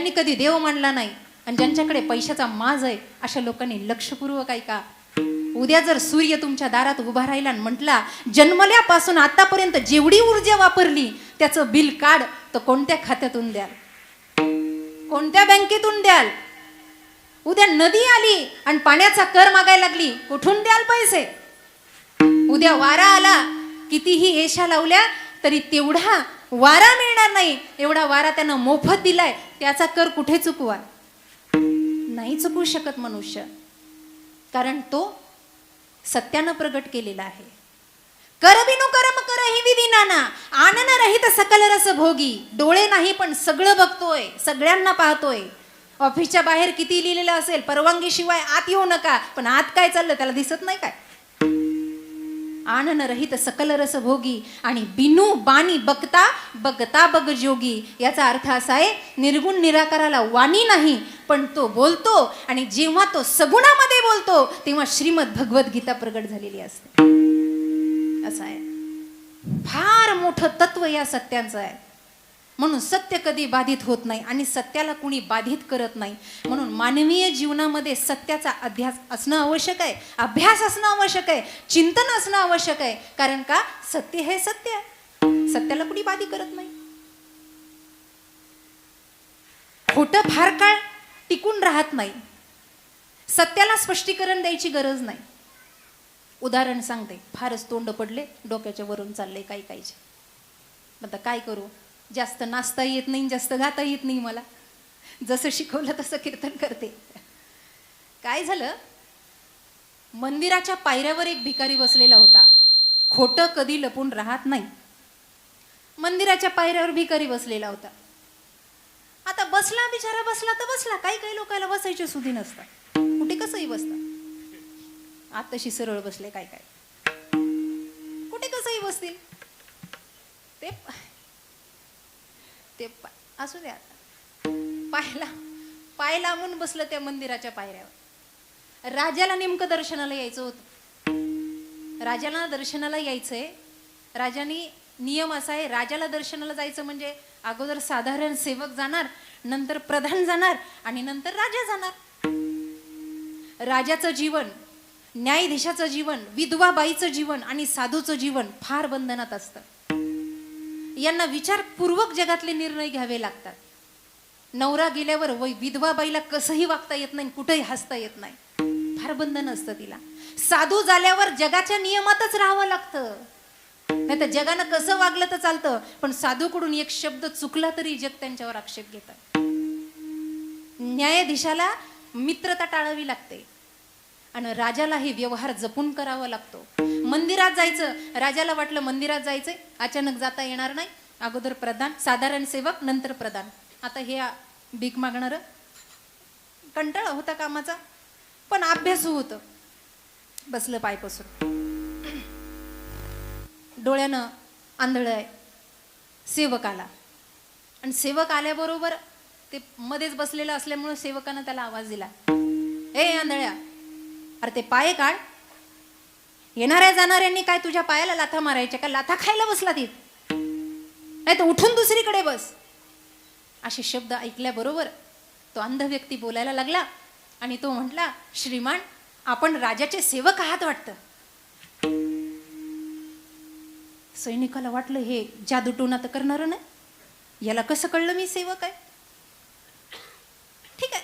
ज्यांनी कधी देव मानला नाही आणि ज्यांच्याकडे पैशाचा माज आहे अशा लोकांनी लक्षपूर्वक ऐका. उद्या जर सूर्य तुमच्या दारात उभा राहिला आणि म्हटला जन्मल्यापासून आतापर्यंत जेवढी ऊर्जा वापरली त्याचं बिल काढ, तर कोणत्या खात्यातून द्याल, कोणत्या बँकेतून द्याल? उद्या नदी आली आणि पाण्याचा कर मागायला लागली, कुठून द्याल पैसे? उद्या वारा आला, कितीही एशा लावल्या तरी तेवढा वारा मिळणार नाही. एवढा वारा त्यानं मोफत दिलाय, त्याचा कर कुठे चुकवा? नाही चुकवू शकत मनुष्य, कारण तो सत्यानं प्रगट केलेला आहे. कर बिनु कर्म कर ही विधी नाना, आनन रहित सकल रस भोगी. डोळे नाही पण सगळं बघतोय, सगळ्यांना पाहतोय. ऑफिसच्या बाहेर किती लिहिलेलं असेल, परवानगी शिवाय आत येऊ नका, पण आत काय चाललं त्याला दिसत नाही काय? आनन रहित सकल रस भोगी आणि बिनु बाणी बघता बघता बघ जोगी. याचा अर्थ असा आहे, निर्गुण निराकाराला वाणी नाही, पण तो बोलतो आणि जेव्हा तो सगुणामध्ये बोलतो तेव्हा श्रीमद भगवद्गीता प्रगट झालेली असते. असं आहे, फार मोठं तत्व या सत्यांचं आहे. म्हणून सत्य कधी बाधित होत नाही आणि सत्याला कुणी बाधित करत नाही. म्हणून मानवीय जीवनामध्ये सत्याचा अध्यास असणं आवश्यक आहे, अभ्यास असणं आवश्यक आहे, चिंतन असणं आवश्यक आहे. कारण का, सत्य हे सत्य आहे, सत्याला कुणी बाधित करत नाही. खोटं फार काळ टिकून राहत नाही, सत्याला स्पष्टीकरण द्यायची गरज नाही. उदाहरण सांगते, फारच तोंड पडले, डोक्याच्या वरून चालले काही काहीचे. आता काय करू, जास्त नाचता येत नाही, जास्त गाता येत नाही मला, जसं शिकवलं तसं कीर्तन करते. काय झालं, मंदिराच्या पायऱ्यावर एक भिकारी बसलेला होता. खोटं कधी लपून राहत नाही. मंदिराच्या पायऱ्यावर भिकारी बसलेला होता. आता बसला बिचारा, बसला तर बसला. काही काही लोकांना बसायचे सुधी नसतात, कुठे कसंही बसतात. आताशी सरळ बसले, काय काय कुठे कसंही बसतील. ते असू द्या, पाय लांबून बसलं त्या मंदिराच्या पायऱ्यावर. राजाला नेमकं दर्शनाला यायचं होतं, राजाला दर्शनाला यायचंय. राजानी नियम असा आहे, राजाला दर्शनाला जायचं म्हणजे अगोदर साधारण सेवक जाणार, नंतर प्रधान जाणार आणि नंतर राजा जाणार. राजाचं जीवन, न्यायाधीशाचं जीवन, विधवा बाईचं जीवन आणि साधूचं जीवन फार बंधनात असतं. यांना विचारपूर्वक जगातले निर्णय घ्यावे लागतात. नवरा गेल्यावर विधवा बाईला कसंही वागता येत नाही, कुठेही हसता येत नाही, फार बंधन असतं तिला. साधू झाल्यावर जगाच्या नियमातच राहावं लागतं, नाही तर जगानं कसं वागलं तर चालतं, पण साधूकडून एक शब्द चुकला तरी जग त्यांच्यावर आक्षेप घेतात. न्यायाधीशाला मित्रता टाळावी लागते आणि राजाला हे व्यवहार जपून करावा लागतो. मंदिरात जायचं, राजाला वाटलं मंदिरात जायचंय, अचानक जाता येणार नाही, अगोदर प्रधान, साधारण सेवक, नंतर प्रधान. आता हे भीक मागणार, कंटाळा होता कामाचा, पण अभ्यासू होतं. बसलं पायपासून, डोळ्यानं आंधळ आहे. सेवक आला आणि सेवक आल्याबरोबर ते मध्येच बसलेलं असल्यामुळे सेवकानं त्याला आवाज दिला, ए आंधळ्या, अरे ते पाय काढ. येणाऱ्या जाणाऱ्यांनी काय तुझ्या पायाला लाथा मारायच्या का? लाथा खायला बसला ती, नाही तर उठून दुसरीकडे बस. असे शब्द ऐकल्याबरोबर तो अंध व्यक्ती बोलायला लागला आणि तो म्हटला, श्रीमान, आपण राजाचे सेवक आहात वाटतं. सैनिकाला वाटलं हे जादूटोना तर करणार नाही, याला कसं कळलं मी सेवक आहे. ठीक आहे,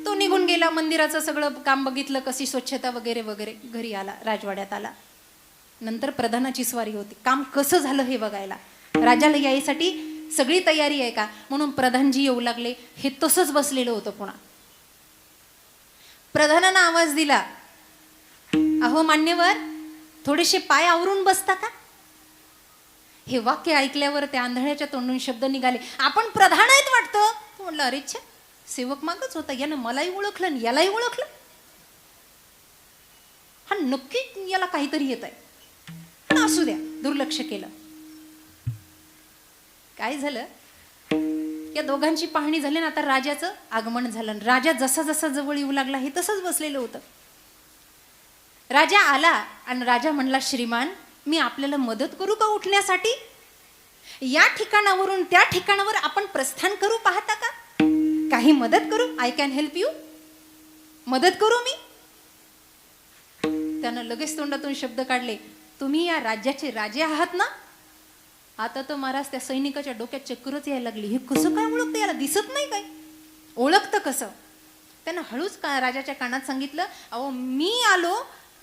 तो निघून गेला. मंदिराचं सगळं काम बघितलं, कशी स्वच्छता वगैरे वगैरे. घरी आला, राजवाड्यात आला. नंतर प्रधानाची स्वारी होती, काम कसं झालं हे बघायला. राजाला यायसाठी सगळी तयारी आहे का म्हणून प्रधानजी येऊ लागले. हे तसंच बसलेलं होतं. पुन्हा प्रधानानं आवाज दिला, अहो मान्यवर, थोडेसे पाय आवरून बसता का? हे वाक्य ऐकल्यावर त्या आंधळ्याच्या तोंडून शब्द निघाले, आपण प्रधान आहेत वाटतं. तो म्हटलं, अरे छे, सेवक मागच होता, यानं मलाही ओळखलं आणि यालाही ओळखलं. हा नक्की याला काहीतरी येत आहे, पण असू द्या, दुर्लक्ष केलं. काय झालं, या दोघांची पाहणी झाली ना. आता राजाचं आगमन झालं. राजा जसा जसा जवळ येऊ लागला हे तसंच बसलेलं होतं. राजा आला आणि राजा म्हणला, श्रीमान, मी आपल्याला मदत करू का उठण्यासाठी? या ठिकाणावरून त्या ठिकाणावर आपण प्रस्थान करू पाहता का? काही मदत करू? I can help you? मदत करू मी? त्यानं लगेच तोंडातून शब्द काढले, तुम्ही या राज्याचे राजे आहात ना? आता तर महाराज त्या सैनिकाच्या डोक्यात चक्करच यायला लागली. हे कसं काय ओळखतं? याला दिसत नाही काय? ओळखतं कसं? त्यानं हळूच राजाच्या कानात सांगितलं, अहो मी आलो,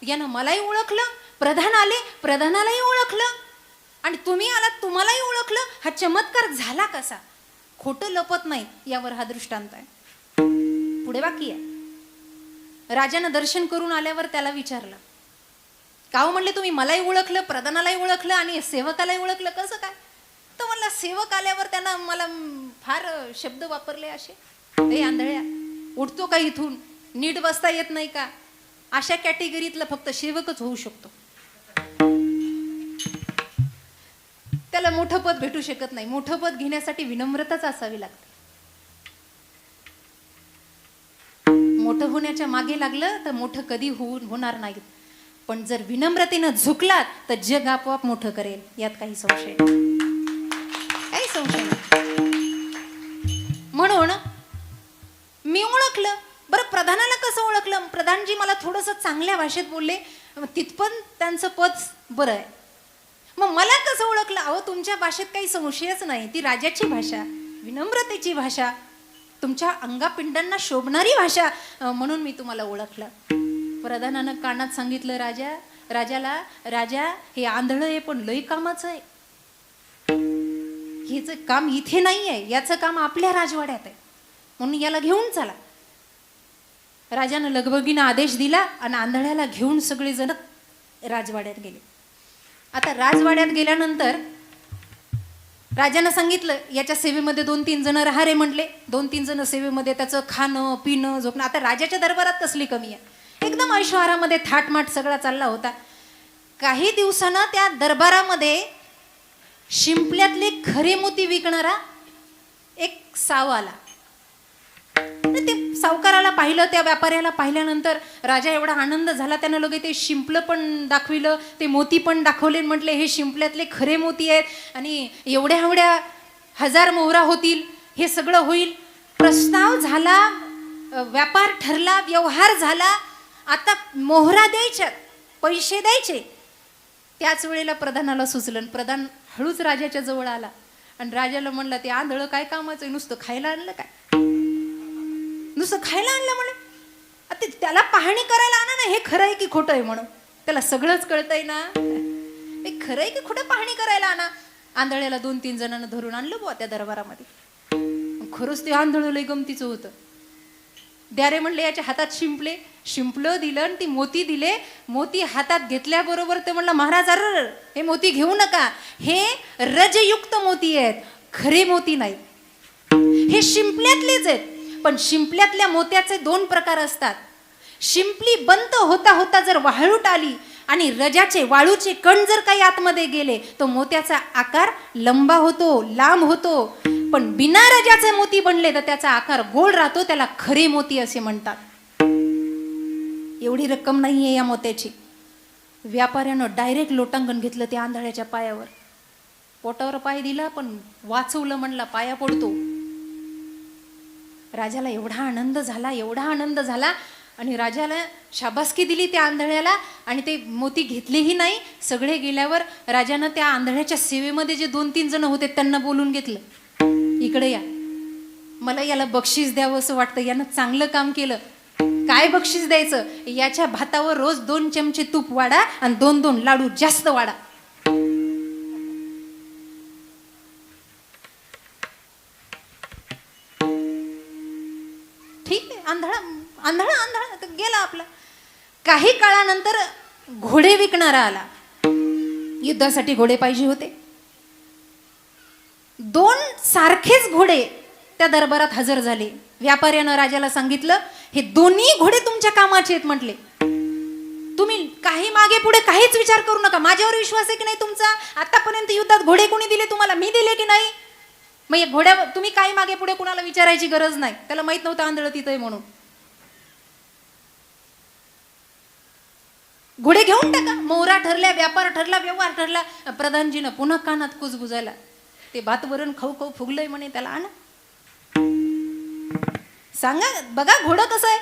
यानं मलाही ओळखलं, प्रधान आले, प्रधानालाही ओळखलं, आणि तुम्ही आलात, तुम्हालाही ओळखलं. हा चमत्कार झाला कसा? खोटं लपत नाही, यावर हा दृष्टांत आहे. पुढे बाकी आहे. राजानं दर्शन करून आल्यावर त्याला विचारलं, का हो म्हणले तुम्ही मलाही ओळखलं, प्रधानालाही ओळखलं आणि सेवकालाही ओळखलं, कसं काय? तर म्हणला सेवक आल्यावर त्यानं मला फार शब्द वापरले असे, हे आंधळ्या उठतो का इथून, नीट बसता येत नाही का? अशा कॅटेगरीतला फक्त सेवकच होऊ शकतो. त्याला मोठं पद भेटू शकत नाही. मोठं पद घेण्यासाठी विनम्रताच असावी लागते. मोठं होण्याच्या मागे लागलं तर मोठं कधी होणार नाही. पण जर विनम्रतेनं झुकलात तर जग आपोआप मोठं करेल, यात काही संशय काही संशय नाही. म्हणून मी ओळखलं. बरं, प्रधानाला कसं ओळखलं? प्रधानजी मला थोडंसं चांगल्या भाषेत बोलले, तिथपण त्यांचं पद बरं आहे. मग मला कसं ओळखलं? अहो तुमच्या भाषेत काही संशयच नाही, ती राजाची भाषा, विनम्रतेची भाषा, तुमच्या अंगापिंडांना शोभणारी भाषा, म्हणून मी तुम्हाला ओळखलं. प्रधानानं कानात सांगितलं राजाला, राजा हे आंधळ आहे पण लई कामाचं आहे. हेच काम इथे नाही आहे, याचं काम आपल्या राजवाड्यात आहे, म्हणून याला घेऊन चला. राजानं लगबगीनं आदेश दिला आणि आंधळ्याला घेऊन सगळेजण राजवाड्यात गेले. आता राजवाड्यात गेल्यानंतर राजानं सांगितलं, याच्या सेवेमध्ये 2-3 जण राहा रे म्हटले. 2-3 जण सेवेमध्ये, त्याचं खाणं पिणं झोपणं. आता राजाच्या दरबारात कसली कमी आहे? एकदम ऐशोआरामध्ये थाटमाट सगळा चालला होता. काही दिवसानं त्या दरबारामध्ये शिंपल्यातले खरे मोती विकणारा एक साव आला. ते सावकाराला पाहिलं, त्या व्यापाऱ्याला पाहिल्यानंतर राजा एवढा आनंद झाला, त्यानं लगे ते शिंपलं पण दाखविलं, ते मोती पण दाखवले. म्हटले हे शिंपल्यातले खरे मोती आहेत आणि एवढ्या एवढ्या 1000 मोहरा होतील, हे सगळं होईल. प्रस्ताव झाला, व्यापार ठरला, व्यवहार झाला. आता मोहरा द्यायच्या, पैसे द्यायचे. त्याच वेळेला प्रधानाला सुचलं. प्रधान हळूच राजाच्या जवळ आला आणि राजाला म्हणला, ते आंधळं काय कामाचं? नुसतं खायला आणलं काय? नुसतं खायला आणलं म्हणे. आता त्याला पाहणी करायला आणा ना, हे खरं आहे की खोटं आहे म्हणून. त्याला सगळंच कळतंय ना, हे खरं आहे की खोटं, पाहणी करायला आणा. आंधळ्याला 2-3 जणांना धरून आणलं बुवा त्या दरबारामध्ये. खरंच ते आंधळ लय गमतीचं होतं. द्या रे म्हणले याच्या हातात शिंपलं दिलं आणि ती मोती दिले. मोती हातात घेतल्याबरोबर ते म्हणलं, महाराज अरे हे मोती घेऊ नका, हे रजयुक्त मोती आहेत, खरे मोती नाही. हे शिंपल्यातलेच आहेत, पण शिंपल्यातल्या मोत्याचे 2 प्रकार असतात. शिंपली बंद होता होता जर वाळूट आली आणि रजाचे वाळूचे कण जर काही आतमध्ये गेले तर मोत्याचा आकार लंबा होतो, लांब होतो. पण बिना रजाचे मोती बनले तर त्याचा आकार गोल राहतो, त्याला खरे मोती असे म्हणतात. एवढी रक्कम नाहीये या मोत्याची. व्यापाऱ्यानं डायरेक्ट लोटांगण घेतलं त्या आंधळ्याच्या पायावर. पोटावर पाय दिला पण वाचवलं, म्हणला पाया पडतो. राजाला एवढा आनंद झाला आणि राजाला शाबासकी दिली त्या आंधळ्याला आणि ते मोती घेतलेही नाही. सगळे गेल्यावर राजानं त्या आंधळ्याच्या सेवेमध्ये जे 2-3 जण होते त्यांना बोलून घेतलं, इकडे या, मला याला बक्षीस द्यावं असं वाटतं, यानं चांगलं काम केलं. काय बक्षीस द्यायचं? याच्या भातावर रोज 2 चमचे तूप वाढा आणि 2-2 लाडू जास्त वाढा. ठीक आहे, आंधळा गेला आपला. काही काळानंतर घोडे विकणारा आला. युद्धासाठी घोडे पाहिजे होते. 2 सारखेच घोडे त्या दरबारात हजर झाले. व्यापाऱ्यानं राजाला सांगितलं, हे दोन्ही घोडे तुमच्या कामाचे आहेत म्हटले. तुम्ही काही मागे पुढे काहीच विचार करू नका. माझ्यावर विश्वास आहे की नाही तुमचा? आतापर्यंत युद्धात घोडे कोणी दिले तुम्हाला? मी दिले की नाही? मग या घोड्या तुम्ही काही मागे पुढे कुणाला विचारायची गरज नाही. त्याला माहित नव्हतं आंधळ तिथं आहे म्हणून. घोडे घेऊन टाका. मोहरा ठरल्या, व्यापार ठरला, व्यवहार ठरला. प्रधानजीनं पुन्हा कानात कुजबुजायला, ते भात वरण खाऊ खाऊ फुगलंय म्हणे, त्याला आणा. सांगा बघा घोडं कसं आहे.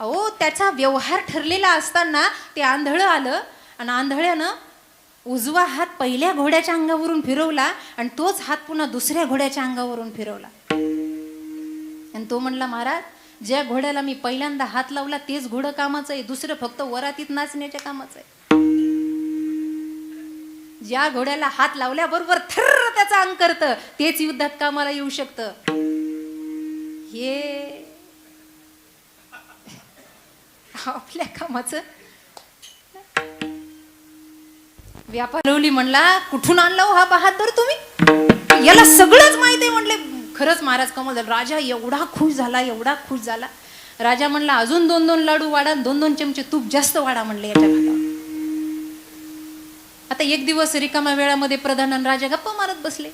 अहो त्याचा व्यवहार ठरलेला असताना ते आंधळं आलं आणि आंधळ्यानं उजवा हात पहिल्या घोड्याच्या अंगावरून फिरवला आणि तोच हात पुन्हा दुसऱ्या घोड्याच्या अंगावरून फिरवला. आणि तो म्हणला, महाराज ज्या घोड्याला मी पहिल्यांदा हात लावला तेच घोडं कामाचं आहे, दुसरं फक्त वरातीत नाचण्याच्या कामाचं आहे. ज्या घोड्याला हात लावल्याबरोबर थर्र त्याचं अंग करतं तेच युद्धात कामाला येऊ शकतं. हे आपल्या कामाचं. व्यापारवली म्हणला, कुठून आणला हो हा बहादूर तुम्ही, याला सगळंच माहिती आहे. म्हणले खरंच महाराज कमाल झालं. राजा एवढा खुश झाला, एवढा खुश झाला. राजा म्हणला, अजून 2-2 लाडू वाढा, 2-2 चमचे तूप जास्त वाढा म्हणले याच्या भागावर. आता एक दिवस रिकाम्या वेळामध्ये प्रधान आणि राजा गप्पा मारत बसले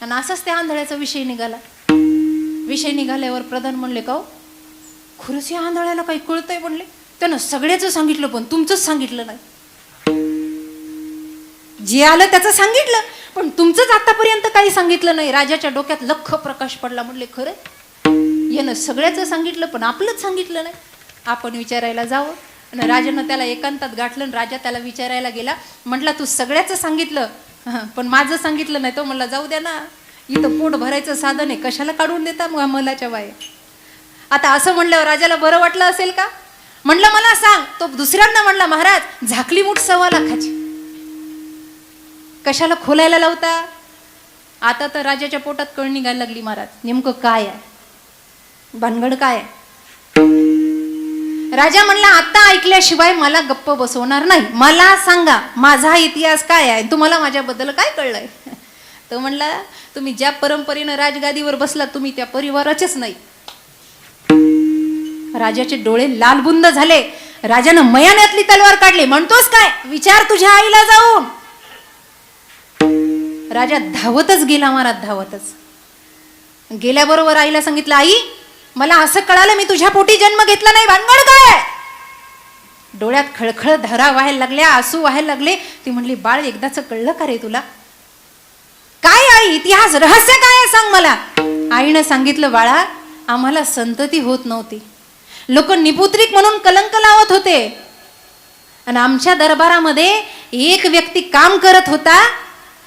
आणि असाच त्या आंधळ्याचा विषय निघाला. विषय निघाल्यावर प्रधान म्हणले, का खरंच या आंधळ्याला काही कळतंय म्हणले. त्यानं सगळ्याचं सांगितलं पण तुमचंच सांगितलं नाही. जे आलं त्याचं सांगितलं पण तुमचंच आतापर्यंत काही सांगितलं नाही. राजाच्या डोक्यात लख प्रकाश पडला. म्हणले खरं यानं सगळ्याचं सांगितलं पण आपलंच सांगितलं नाही. आपण विचारायला जावं. आणि राजानं त्याला एकांतात गाठलं आणि राजा त्याला विचारायला गेला. म्हटला तू सगळ्याचं सांगितलं पण माझं सांगितलं नाही. तो म्हणला, जाऊ द्या ना, इथं पोट भरायचं साधन आहे, कशाला काढून देता मलाच्या बाहेर. आता असं म्हणल्यावर राजाला बरं वाटलं असेल का. म्हणलं मला सांग. तो दुसऱ्यांदा म्हणला, महाराज झाकली मूठ 1.25 लाखाची, कशाला खोलायला लावता. आता तर राजाच्या पोटात कळ निघायला लागली. महाराज नेमकं काय आहे, भानगड काय आहे. राजा म्हणला, आता ऐकल्याशिवाय मला गप्प बसवणार नाही, मला सांगा माझा इतिहास काय आहे, तुम्हाला माझ्याबद्दल काय कळलंय. तो म्हणला, तुम्ही ज्या परंपरेनं राजगादीवर बसला तुम्ही त्या परिवाराचेच नाही. राजाचे डोळे लालबुंद झाले. राजानं मयानातली तलवार काढली. म्हणतोस काय, विचार तुझ्या आईला जाऊन. राजा धावतच गेला. महाराज धावतच गेल्याबरोबर आईला सांगितलं, आई मला असं कळालं मी तुझ्या पोटी जन्म घेतला नाही, भानगड काय. डोळ्यात खळखळ धारा व्हायला लागल्या, आसू व्हायला लागले. ती म्हणली, बाळ एकदाच कळलं का रे तुला, काय आई इतिहास रहस्य काय आहे सांग मला. आईनं सांगितलं, बाळा आम्हाला संतती होत नव्हती, लोक निपुत्रिक म्हणून कलंक लावत होते आणि आमच्या दरबारामध्ये एक व्यक्ती काम करत होता,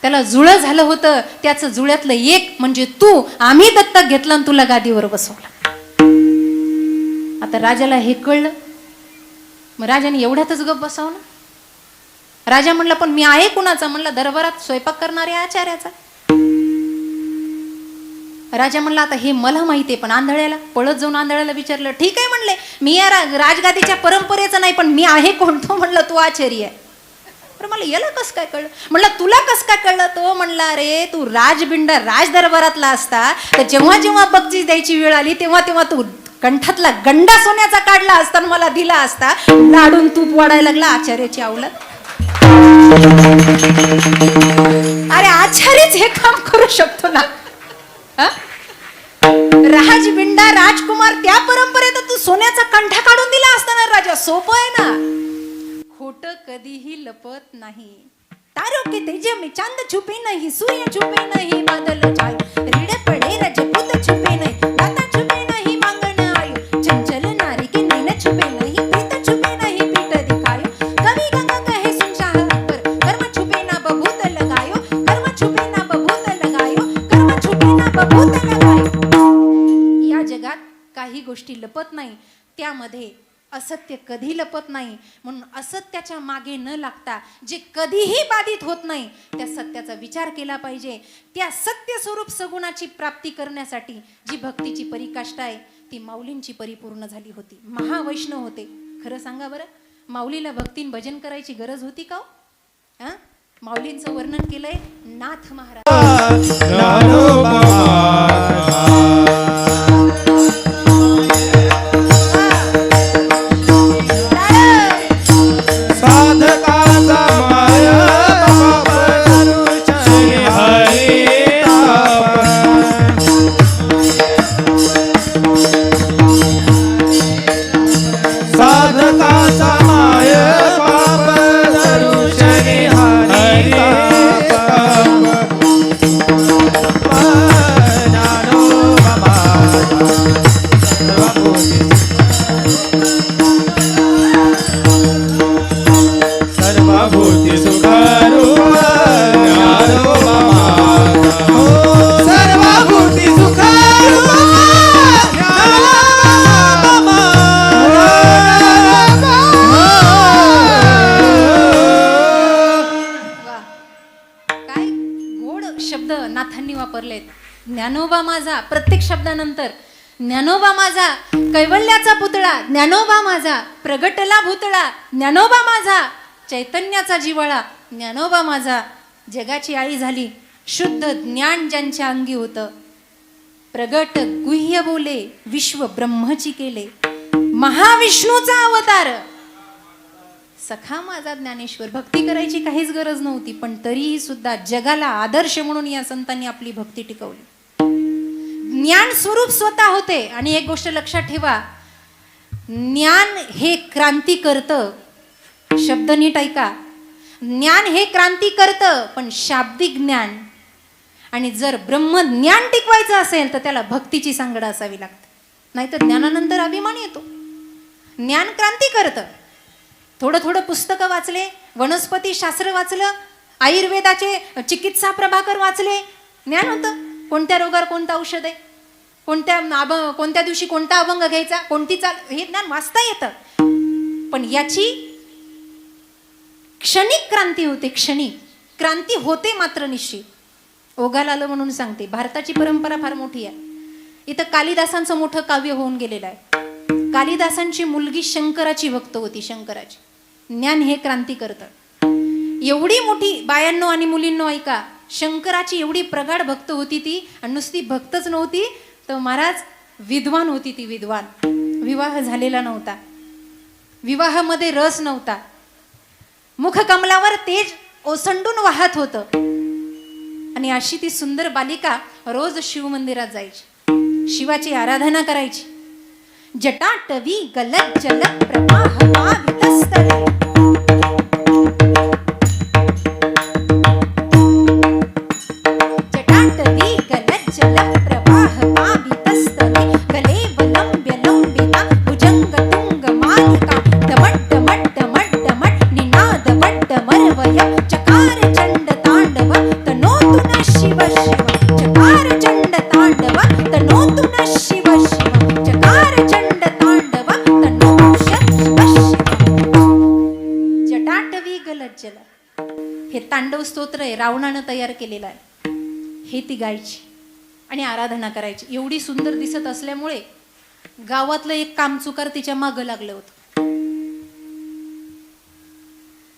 त्याला जुळं झालं होतं, त्याचं जुळ्यातलं एक म्हणजे तू. आम्ही दत्तक घेतलं आणि तुला गादीवर बसवलं. आता राजाला हे कळलं. मग राजाने एवढ्यातच गप बसवलं. राजा म्हणला, पण मी आहे कुणाचा. म्हणला, दरबारात स्वयंपाक करणाऱ्या आचार्याचा. राजा म्हणला, आता हे मला माहिती आहे पण आंधळ्याला. पळत जाऊन आंधळ्याला विचारलं. ठीक आहे म्हणले, मी या राजगादीच्या परंपरेचं नाही पण मी आहे कोण. तो म्हणला, तू आचार्य आहे. तर मला याला कस काय कळलं. म्हणलं, तुला कस काय कळलं. तो म्हणला, अरे तू राजबिंडा राज दरबारातला असता तर जेव्हा जेव्हा बक्षीस द्यायची वेळ आली तेव्हा तेव्हा तू कंठातला गंडा सोन्याचा काढला असता मला दिला असता. लाडून तूप वाढायला लागला आचार्याची अवलाद. अरे आचार्यच हे काम करू शकतो ना. राजबिंडा राजकुमार त्या परंपरेत तू सोन्याचा कंठा काढून दिला असताना राजा. सोपं आहे ना. खोट कधीही लपत नाही. तारों के तेज में चांद छुपे नहीं, सूर्य छुपे नहीं, बादल छाए, रीढ़ पड़े रजपूत छुपे नहीं, दाता छुपे नहीं, मांगन आयो, चंचल नारी के नैन छुपे नहीं, प्रीत छुपे नहीं, पीठ दिखायो, कवि गंगा कहे सुन शाह अकबर, कर्म छुपे ना बबूत लगायो, कर्म छुपे ना बबूत लगायो, कर्म छुपे ना बबूत लगायो. या जगात काही गोष्टी लपत नाही, त्यामध्ये असत्य कधी लपत नाही. म्हणून असत्याच्या मागे न लागता जे कधीही बाधित होत नाही त्या सत्याचा विचार केला पाहिजे. त्या सत्य स्वरूप सगुणाची प्राप्ती करण्यासाठी जी भक्तीची परिकाष्ठा आहे ती माऊलींची परिपूर्ण झाली होती. महावैष्णव होते. खरं सांगा बरं, माऊलीला भक्तीन भजन करायची गरज होती का. माऊलींचं वर्णन केलंय नाथ महाराज. Bye. ज्ञानोबा माझा, प्रत्येक शब्दानंतर ज्ञानोबा माझा, कैवल्याचा पुतळा ज्ञानोबा माझा, प्रगटला भूतळा ज्ञानोबा माझा, चैतन्याचा जिव्हाळा ज्ञानोबा माझा, जगाची आई झाली, शुद्ध ज्ञान ज्यांच्या अंगी होतं, प्रगट गुह्य बोले, विश्व ब्रह्मची केले, महाविष्णूचा अवतार, सखा माझा ज्ञानेश्वर. भक्ती करायची काहीच गरज नव्हती, पण तरीही सुद्धा जगाला आदर्श म्हणून या संतांनी आपली भक्ती टिकवली. ज्ञान स्वरूप स्वतः होते. आणि एक गोष्ट लक्षात ठेवा, ज्ञान हे क्रांती करतं. शब्द नीट ऐका, ज्ञान हे क्रांती करतं, पण शाब्दिक ज्ञान. आणि जर ब्रह्मज्ञान टिकवायचं असेल तर त्याला भक्तीची सांगड असावी लागते, नाहीतर ज्ञानानंतर अभिमान येतो. ज्ञान क्रांती करतं. थोडं थोडं पुस्तकं वाचले, वनस्पती शास्त्र वाचलं, आयुर्वेदाचे चिकित्सा प्रभाकर वाचले, ज्ञान होतं. कोणत्या रोगावर कोणतं औषध आहे, कोणत्या दिवशी कोणता अभंग घ्यायचा, कोणती चाल, हे ज्ञान वाचता येतं. पण याची क्षणिक क्रांती होते, क्षणिक क्रांती होते मात्र निश्चित. ओघाला आलं म्हणून सांगते, भारताची परंपरा फार मोठी आहे. इथं कालिदासांचं मोठं काव्य होऊन गेलेलं आहे. कालिदासांची मुलगी शंकराची भक्त होती, शंकराची. ज्ञान हे क्रांती करतं. एवढी मोठी, बायांनो आणि मुलींनो ऐका, शंकराची एवढी प्रगाढ भक्त होती ती. आणि नुसती भक्तच नव्हती तर महाराज विद्वान होती ती, विद्वान. विवाह झालेला नव्हता, विवाहामध्ये रस नव्हता, मुखकमलावर तेज ओसंडून वाहत होतं. आणि अशी ती सुंदर बालिका रोज शिवमंदिरात जायची, शिवाची आराधना करायची. जटाटवी गलत जलत प्रवाह पावितस्थले, जटाटवी गलत जलत प्रवाह पावितस्थले, गले वलंब्य लंबिता भुजंग तुंग मालिका, दमट दमट दमट दमट निनाद वड्ड मरवय, चकार चंड तांडव तनोतु न शिव शिव, चकार चंड तांडव तनोतु न शिव शिव, चकार चंड तांडव तनोतु शिव शिव. जटाटवी गलत जल, हे तांडव स्तोत्र आहे, रावणानं तयार केलेलं आहे. हे ती गायची आणि आराधना करायची. एवढी सुंदर दिसत असल्यामुळे गावातलं एक कामचुकार तिच्या मागं लागलं होतं.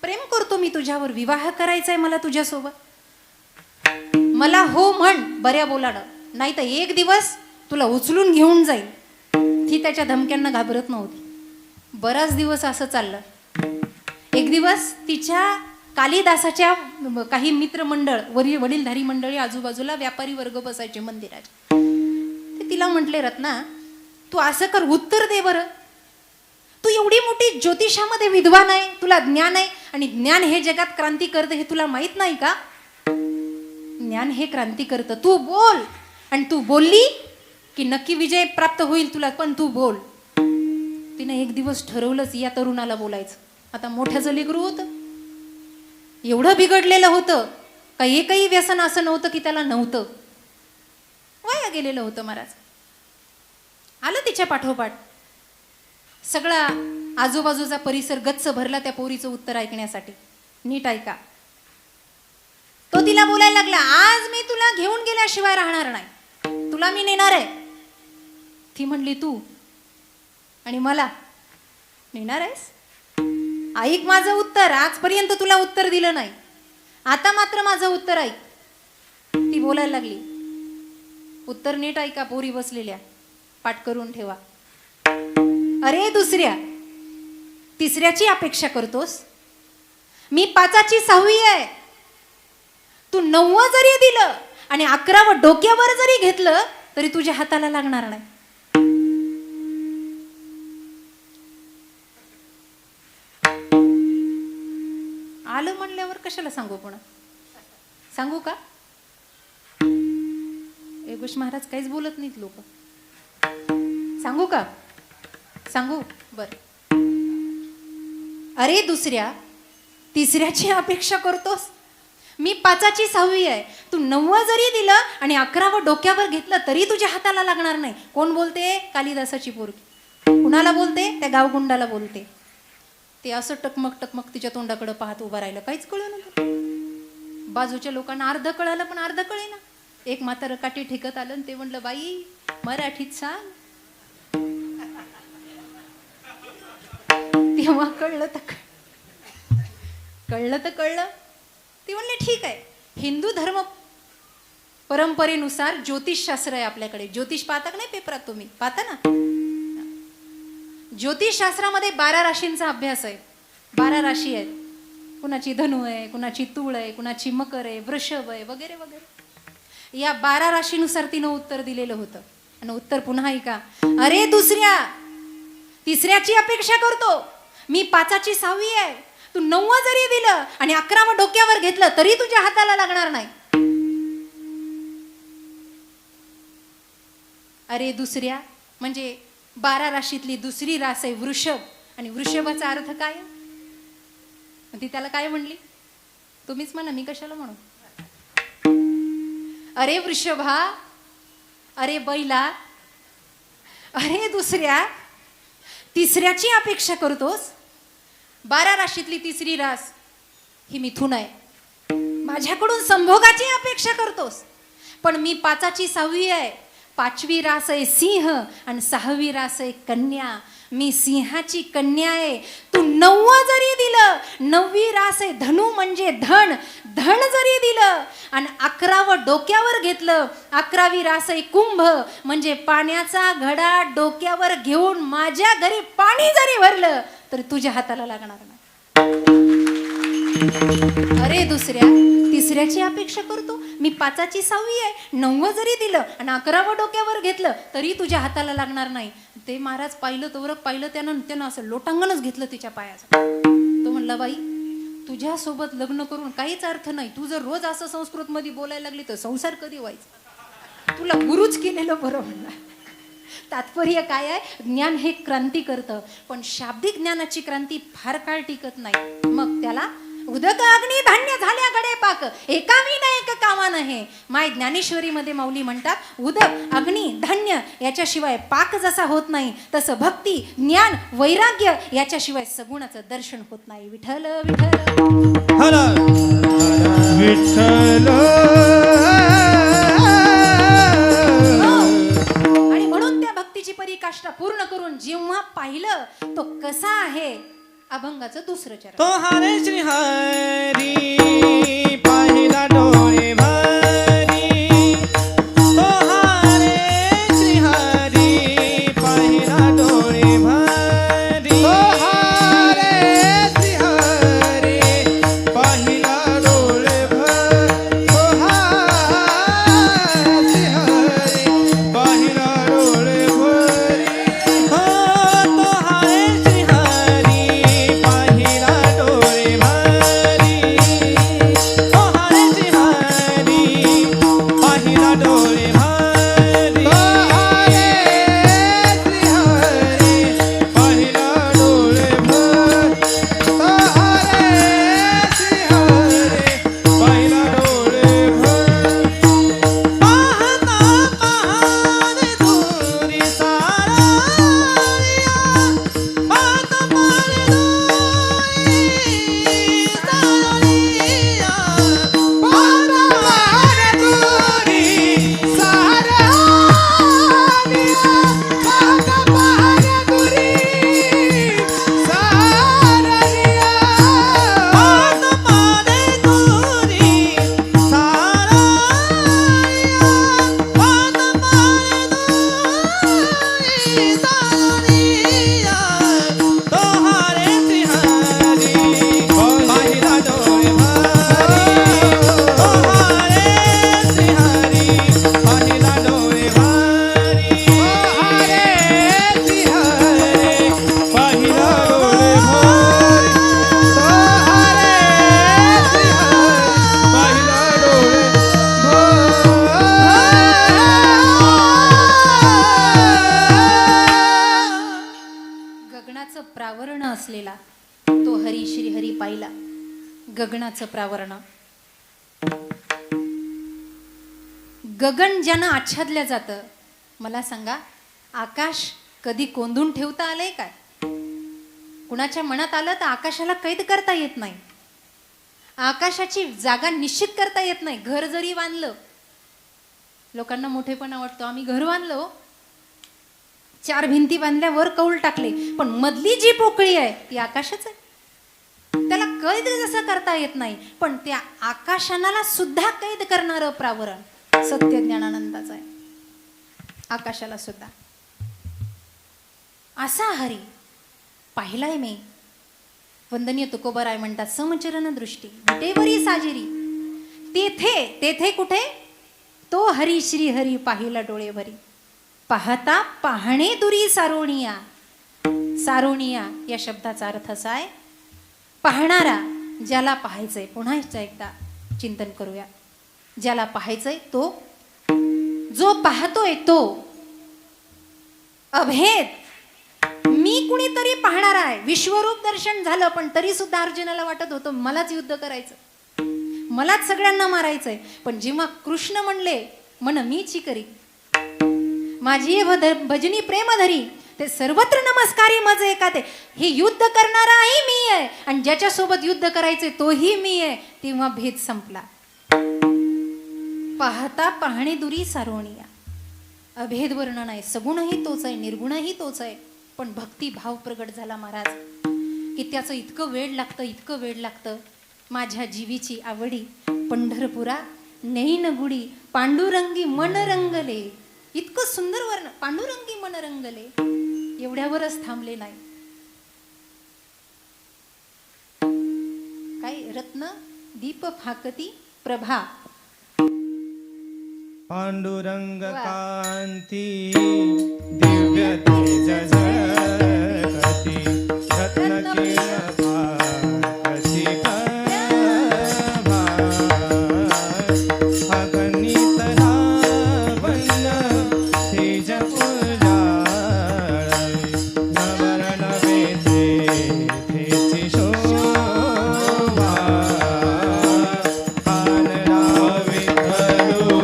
प्रेम करतो मी तुझ्यावर, विवाह करायचाय मला तुझ्यासोबत, मला हो म्हण बऱ्या बोलाडं, नाही तर एक दिवस तुला उचलून घेऊन जाईल. ती त्याच्या धमक्यांना घाबरत नव्हती. बराच दिवस असं चाललं. एक दिवस तिच्या कालिदासाच्या काही मित्रमंडळ, वडीलधारी मंडळी आजूबाजूला, व्यापारी वर्ग बसायचे मंदिराचे. ते तिला म्हटले, रत्ना तू असं कर, उत्तर दे बरं. तू एवढी मोठी ज्योतिषामध्ये विद्वान आहे, तुला ज्ञान आहे, आणि ज्ञान हे जगात क्रांती करतं हे तुला माहित नाही का? ज्ञान हे क्रांती करतं, तू बोल. आणि तू बोलली की नक्की विजय प्राप्त होईल तुला, पण तू बोल. तिने एक दिवस ठरवलंच या तरुणाला बोलायचं. आता मोठ्याचं लेकरू होतं, एवढं बिघडलेलं होतं का एकही व्यसन असं नव्हतं की त्याला नव्हतं, वाया गेलेलं होतं महाराज. आलं तिच्या पाठोपाठ. सगळा आजूबाजूचा परिसर गच्च भरला त्या पोरीचं उत्तर ऐकण्यासाठी. नीट ऐका, तो तिला बोलायला लागला, आज मी तुला घेऊन गेल्याशिवाय राहणार नाही, तुला मी नेणार आहे. ती म्हणली, तू आणि मला नेणार आहेस? ऐक माझं उत्तर, आजपर्यंत तुला उत्तर दिलं नाही, आता मात्र माझं उत्तर ऐक. ती बोलायला लागली. उत्तर नीट ऐका, पोरी बसलेल्या, पाठ करून ठेवा. अरे दुसऱ्या, तिसऱ्याची अपेक्षा करतोस? मी 5ची 6वी आहे. तू 9 जरी दिलं आणि 11वं डोक्यावर जरी घेतलं तरी तुझ्या हाताला लागणार नाही. आलं म्हणल्यावर कशाला सांगू, पुन्हा सांगू का? योगेश महाराज काहीच बोलत नाहीत लोक. सांगू का? सांगू बर. अरे दुसऱ्या, तिसऱ्याची अपेक्षा करतोस? मी 5ची 6वी आहे. तू 9 जरी दिलं आणि 11वं डोक्यावर घेतलं तरी तुझ्या हाताला लागणार नाही. कोण बोलते? कालिदासाची पोरगी. कुणाला बोलते? त्या गावगुंडाला बोलते. ते असं टकमक टकमक तिच्या तोंडाकडे पाहत उभं राहिलं, काहीच कळलं नाही. बाजूच्या लोकांना अर्ध कळालं पण अर्ध कळेना. एक म्हातारं काठी ठेकत आलं आणि ते म्हणलं, बाई मराठीत सांग. तेव्हा कळलं तर ती म्हणले ठीक आहे, हिंदू धर्म परंपरेनुसार ज्योतिषशास्त्र आहे आपल्याकडे. ज्योतिष पाहता का नाही पेपरात, तुम्ही पाहता ना? ज्योतिषशास्त्रामध्ये 12 राशींचा अभ्यास आहे. 12 राशी आहेत. कुणाची धनु आहे, कुणाची तूळ आहे, कुणाची मकर आहे, वृषभ आहे, वगैरे वगैरे. या 12 राशीनुसार तिनं उत्तर दिलेलं होतं. आणि उत्तर पुन्हा ऐका. अरे दुसऱ्या, तिसऱ्याची अपेक्षा करतो मी, 5ची 6वी आहे. तू 9 जरी दिलं आणि 11 डोक्यावर घेतलं तरी तुझ्या हाताला लागणार नाही. अरे दुसऱ्या म्हणजे 12 राशीतली दुसरी रास आहे वृषभ. आणि वृषभाचा अर्थ काय? ती त्याला काय म्हणली? तुम्हीच म्हणा, मी कशाला म्हणू. अरे वृषभा, अरे बैला, अरे दुसऱ्या, तिसऱ्याची अपेक्षा करतोस. 12 राशीतली तिसरी रास ही मिथुन आहे. माझ्याकडून संभोगाची अपेक्षा करतोस, पण मी 5ची 6वी आहे. 5वी रास आहे सिंह आणि 6वी रास आहे कन्या. मी सिंहाची कन्या आहे. तू 9 जरी दिलं, 9वी रास आहे धनु म्हणजे धन जरी दिलं आणि 11वं डोक्यावर घेतलं, 11वी रास आहे कुंभ म्हणजे पाण्याचा घडा डोक्यावर घेऊन माझ्या घरी पाणी जरी भरलं तर तुझ्या हाताला लागणार नाही. अरे दुसऱ्या, तिसऱ्याची अपेक्षा करतो मी, 5ची 6वी आहे. 9 जरी दिलं आणि 11वं डोक्यावर घेतलं तरी तुझ्या हाताला लागणार नाही. ते महाराज पाहिलं, तोरक पाहिलं, त्यानं असं लोटांगणच घेतलं तिच्या पायाचं. तो म्हणला, बाई तुझ्यासोबत लग्न करून काहीच अर्थ नाही. तू जर रोज असं संस्कृत मध्ये बोलायला लागली तर संसार कधी व्हायचा? तुला गुरुच केलेलं बरं. म्हणला तात्पर्य काय आहे? ज्ञान हे क्रांती करतं, पण शाब्दिक ज्ञानाची क्रांती फार काळ टिकत नाही. मग त्याला उदक अग्नी धान्य झाल्या गडे पाक, एका विना एक कामा नये. माय ज्ञानेश्वरी मध्ये माऊली म्हणतात, उदक अग्नी धान्य याच्याशिवाय पाक जसा होत नाही, तसं भक्ती ज्ञान वैराग्य याच्याशिवाय सगुणाचं दर्शन होत नाही. विठ्ठल विठ्ठल विठ्ठल. आणि म्हणून त्या भक्तीची परिकाष्ठा पूर्ण करून जेव्हा पाहिलं तो कसा आहे, अभंगाचं दुसरं चरण. तो हरे श्री हरी पाहिला डोळे भरी. तो हरे श्री हरी पाहिला डोळे भरी. तो हरे श्री हरी पाहिला डोळे भरी. तो हरे श्री हरी पाहिला डोळे भरी. हो तो हरे श्री हरी पाहिला डोळे भरी. तो हरे श्री हरी पाहिला डोळे भरी. तो हरे श्री हरी पाहिला डोळे भरी. तो हरे श्री हरी पाहिला डोळे भरी. पाहता पाहणे दुरी साराया, पाहता पाहणे दुरी साराया. पाहता पाहणे दुरी साराया. पाहता पाहणे दुरी साराया. पाहता पाहणे दुरी साराया. पाहता पाहणे दुरी साराया. तो हरे श्री हरी पाहिला डोळे भरी. तो हरे श्री हरी पाहिला डोळे भरी. तो हरे श्री हरी पाहिला डोळे भरी. तो हरे श्री हरी पाहिला डोळे भरी. गगनाचं प्रावरण असलेला तो हरी श्री हरी पाहिला. गगनाचं प्रावरण, गगन ज्यानं आच्छादल्या जातं, मला सांगा आकाश कधी कोंदून ठेवता आलंय काय? कुणाच्या मनात आलं तर आकाशाला कैद करता येत नाही. आकाशाची जागा निश्चित करता येत नाही. घर जरी बांधलं लोकांना मोठेपणा वाटतो. आम्ही घर बांधलो, 4 भिंती बांधल्यावर कौल टाकले, पण मधली जी पोकळी आहे ती आकाशच आहे. त्याला कैद जसं करता येत नाही, पण त्या आकाशाला सुद्धा कैद करणारं प्रावरण सत्य ज्ञानानंदाचं आहे. आकाशाला सुद्धा असा हरी पाहिलाय मी. वंदनीय तुकोबाराय म्हणतात, समचरण दृष्टी विटेवरी साजिरी, तेथे तेथे कुठे तो हरी श्री हरी पाहिला डोळे भरी, पाहता पाहणे दुरी सारोणिया. सारोणिया या शब्दाचा अर्थ असा आहे, पाहणारा, ज्याला पाहायचंय. पुन्हा एकदा चिंतन करूया. ज्याला पाहायचंय तो, जो पाहतोय तो अभेद. मी कुणीतरी पाहणार आहे. विश्वरूप दर्शन झालं, पण तरी सुद्धा अर्जुनाला वाटत होतं मलाच युद्ध करायचं, मलाच सगळ्यांना मारायचंय. पण जेव्हा कृष्ण म्हणले, मन मीची करी माझी भजनी प्रेम धरी, ते सर्वत्र नमस्कारी मजे का ते, हे युद्ध करणाराही मी आहे आणि ज्याच्यासोबत युद्ध करायचे तोही मी आहे. तेव्हा भेद संपला. पाहता पाहणे दुरी सारोणिया. अभेद वर्णन आहे. सगुणही तोच आहे, निर्गुणही तोच आहे. पण भक्ती भाव प्रगट झाला महाराज, की त्याचं इतकं वेळ लागतं, इतकं वेळ लागतं. माझ्या जीवीची आवडी पंढरपुरा नेईन गुडी, पांडुरंगी मन रंगले. इतकं सुंदर वर्ण, पांडुरंगी मन रंगले. एवढ्यावरच थांबले नाही. काय रत्न दीप फाकती प्रभा, पांडुरंग कांती दिव्य तेज झळकती, रत्न किरण फाकती प्रभा, अगणित लावण्य तेज उजाळी, नवरन वेचे तेची शोभा, कानरा विठ्ठलू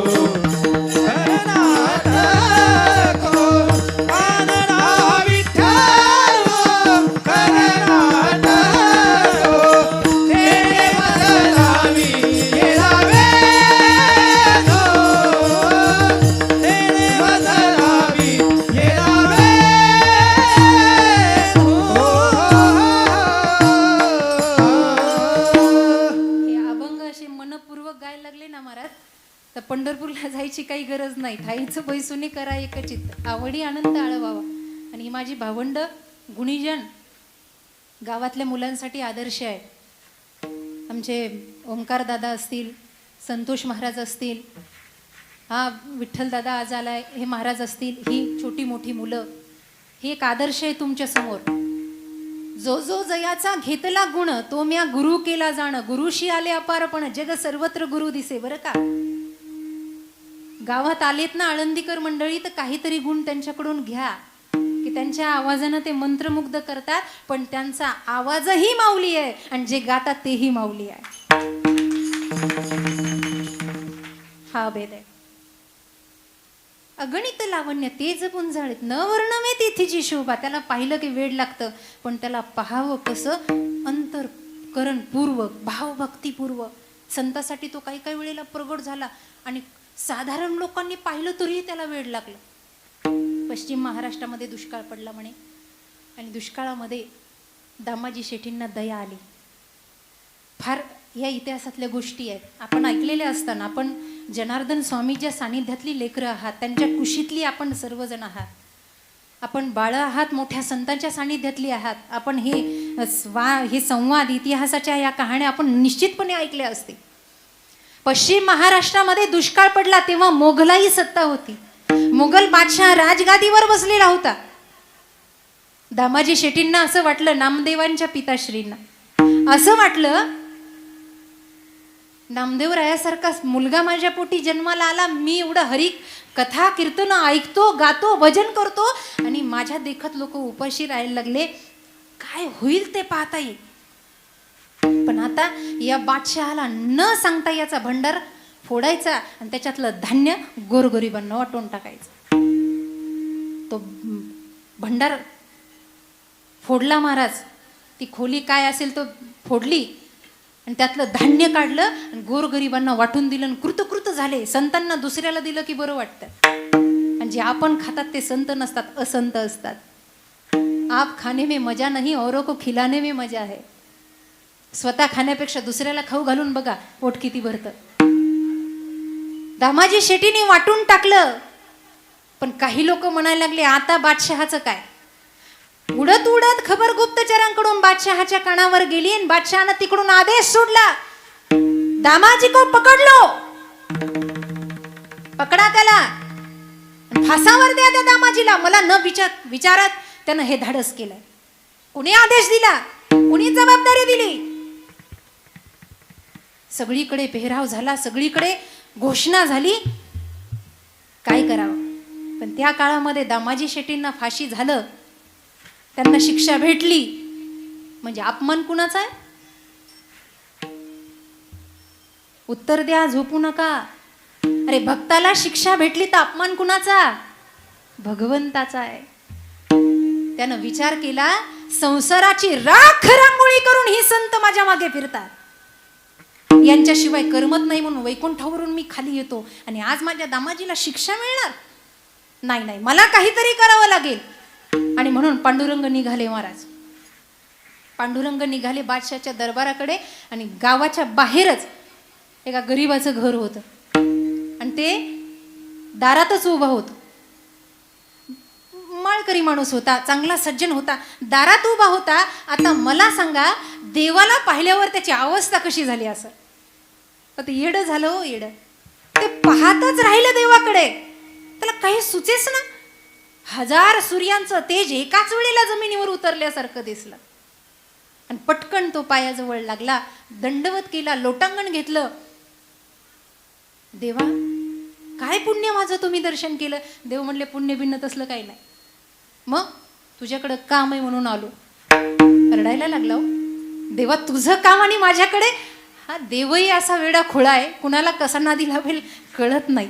तर पंढरपूरला जायची काही गरज नाही. ठाईचं बैसुनी करा एकचित, आवडी आनंद आळवावा. आणि ही माझी भावंड गुणीजन गावातल्या मुलांसाठी आदर्श आहे. आमचे ओंकार दादा असतील, संतोष महाराज असतील, हा विठ्ठल दादा आज आलाय, हे महाराज असतील, ही छोटी मोठी मुलं, हे एक आदर्श आहे तुमच्या समोर. जो जो जयाचा घेतला गुण, तो म्या गुरु केला जाण, गुरुशी आले अपारपण, जग सर्वत्र गुरु दिसे. बरं का, गावात आलेत ना आळंदीकर मंडळी, तर काहीतरी गुण त्यांच्याकडून घ्या, की त्यांच्या आवाजानं ते मंत्रमुग्ध करतात. पण त्यांचा आवाजही माऊली आहे आणि जे गातात तेही माऊली आहे. हा भेद आहे. अगणित लावण्य तेज पुंजाळीत, न वर्णवे तिथीची शोभा. त्याला पाहिलं की वेळ लागतं, पण त्याला पाहावं कसं, अंतःकरणपूर्वक, भावभक्तीपूर्वक. संतासाठी तो काही काही वेळेला प्रगट झाला आणि साधारण लोकांनी पाहिलं तरीही त्याला वेळ लागला. पश्चिम महाराष्ट्रामध्ये दुष्काळ पडला म्हणे, आणि दुष्काळामध्ये दामाजी शेठींना दया आली. फार या इतिहासातल्या गोष्टी आहेत, आपण ऐकलेल्या असताना. आपण जनार्दन स्वामीच्या सानिध्यातली लेकरं आहात, त्यांच्या कुशीतली आपण सर्वजण आहात. आपण बाळ आहात, मोठ्या संतांच्या सानिध्यातली आहात. आपण हे संवाद, इतिहासाच्या या कहाण्या आपण निश्चितपणे ऐकल्या असतील. पश्चिम महाराष्ट्रामध्ये दुष्काळ पडला तेव्हा मोगलाई सत्ता होती. मोगल बादशाह राजगादीवर बसलेला होता. दामाजी शेट्टींना असं वाटलं, नामदेवांच्या पिताश्रींना असं वाटलं, नामदेव रायासारखा मुलगा माझ्या पोटी जन्माला आला, मी एवढं हरी कथा कीर्तन ऐकतो, गातो, भजन करतो, आणि माझ्या देखत लोक उपाशी राहायला लागले, काय होईल ते पाहता येईल. पण आता या बादशहाला न सांगता याचा भंडार फोडायचा आणि त्याच्यातलं धान्य गोरगरिबांना वाटून टाकायचं. तो भंडार फोडला महाराज. ती खोली काय असेल तो फोडली आणि त्यातलं धान्य काढलं आणि गोरगरिबांना वाटून दिलं आणि कृतकृत झाले. संतांना दुसऱ्याला दिलं की बरं वाटतं. आणि जे आपण खातात ते संत नसतात, असंत असतात. आप खाने में मजा नहीं, औरों को खिलाने में मजा है. स्वतः खाण्यापेक्षा दुसऱ्याला खाऊ घालून बघा पोट किती भरतं. दामाजी शेट्टीने वाटून टाकलं. पण काही लोक म्हणायला लागले आता बादशहाचं काय. उडत उडत खबर गुप्तचरांकडून बादशहाच्या कानावर गेली आणि बादशहानं तिकडून आदेश सोडला, दामाजी को पकडलो, पकडा त्याला, फासावर द्या त्या दामाजीला. मला न विचारत त्यानं हे धाडस केलंय. कुणी आदेश दिला, कुणी जबाबदारी दिली. सगळीकडे पेहराव झाला, सगळीकडे घोषणा झाली, काय करावं. पण त्या काळामध्ये दामाजी शेट्टींना फाशी झालं, त्यांना शिक्षा भेटली, म्हणजे अपमान कुणाचा आहे. उत्तर द्या, झोपू नका. अरे भक्ताला शिक्षा भेटली तर अपमान कुणाचा, भगवंताचा आहे. त्यानं विचार केला, संसाराची राख रांगोळी करून ही संत माझ्या मागे फिरतात, यांच्याशिवाय करमत नाही म्हणून वैकुंठावरून मी खाली येतो आणि आज माझ्या दामाजीला शिक्षा मिळणार नाही. नाही, मला काहीतरी करावं लागेल. आणि म्हणून पांडुरंग निघाले महाराज. पांडुरंग निघाले बादशाच्या दरबाराकडे. आणि गावाच्या बाहेरच एका गरीबाचं घर होतं आणि ते दारातच उभं होतं. माळकरी माणूस होता, चांगला सज्जन होता, दारात उभा होता. आता मला सांगा, देवाला पाहिल्यावर त्याची अवस्था कशी झाली असं. तर ते येडं झालं हो, येडं. ते पाहतच राहिलं देवाकडे, त्याला काही सुचेच ना. 1000 सूर्यांचं तेज एकाच वेळेला जमिनीवर उतरल्यासारखं दिसलं. आणि पटकन तो पायाजवळ लागला, दंडवत केला, लोटांगण घेतलं. देवा, काय पुण्य माझं तुम्ही दर्शन केलं. देव म्हणले, पुण्य बिण्य तसलं काही नाही. मग तुझ्याकडं काम आहे म्हणून आलो. रडायला लागला. देवा, तुझं काम आणि माझ्याकडे. हा देवही असा वेडा खुळा आहे, कुणाला कसा नादी लावेल कळत नाही.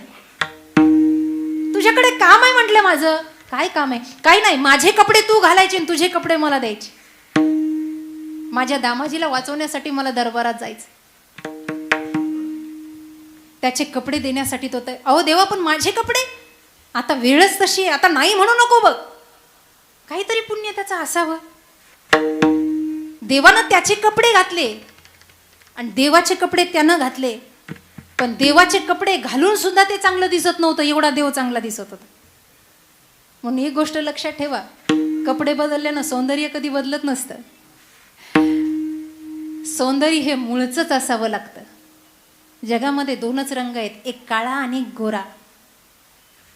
तुझ्याकडे काम आहे म्हटलं. माझं काय काम आहे. काही नाही, माझे कपडे तू घालायचे आणि तुझे कपडे मला द्यायचे. माझ्या दामाजीला वाचवण्यासाठी मला दरबारात जायचं, त्याचे कपडे देण्यासाठी तो. अहो देवा, पण माझे कपडे, आता वेळच तशी आहे, आता नाही म्हणू नको बघ. काहीतरी पुण्य त्याचं असावं. देवानं त्याचे कपडे घातले आणि देवाचे कपडे त्यानं घातले. पण देवाचे कपडे घालून सुद्धा ते चांगलं दिसत नव्हतं, एवढा देव चांगला दिसत होता. म्हणून एक गोष्ट लक्षात ठेवा, कपडे बदलल्यानं सौंदर्य कधी बदलत नसतं. सौंदर्य हे मूळचंच असावं लागतं. जगामध्ये 2च रंग आहेत, एक काळा आणि एक गोरा.